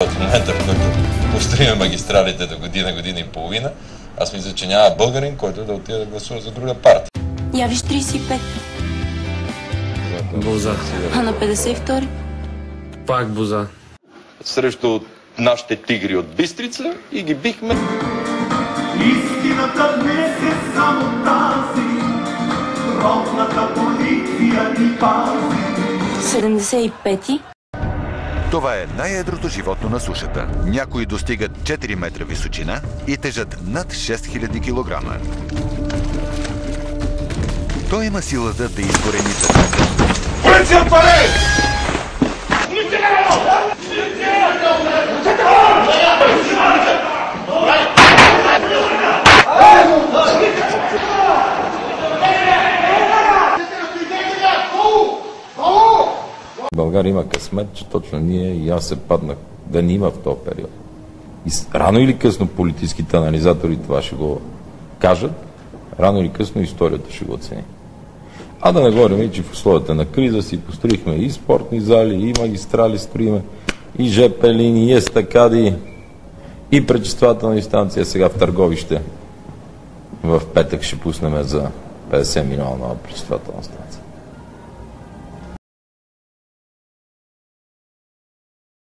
В момента, в който построим магистралите до година и половина, аз мисля, че няма българин, който да отиде да гласува за друга партия. Я виж 35. Боза. А на 52? Пак боза. Срещу нашите тигри от Бистрица и ги бихме. Истината днес е само тази, родната полиция ни пази. 75. Това е най-едрото животно на сушата. Някои достигат 4 метра височина и тежат над 6000 кг. Той има силата да изкорени държавата. Полиция отваряй! България има късмет, че точно ние и аз се паднах да ни има в този период. И рано или късно политическите анализатори това ще го кажат, рано или късно историята ще го оцени. А да не говорим, че в условията на криза си построихме и спортни зали, и магистрали строиме, и ЖП линии, и естакади, и пречиствателни станции. Сега в Търговище в петък ще пуснем за 50 милиона нова пречиствателна станция.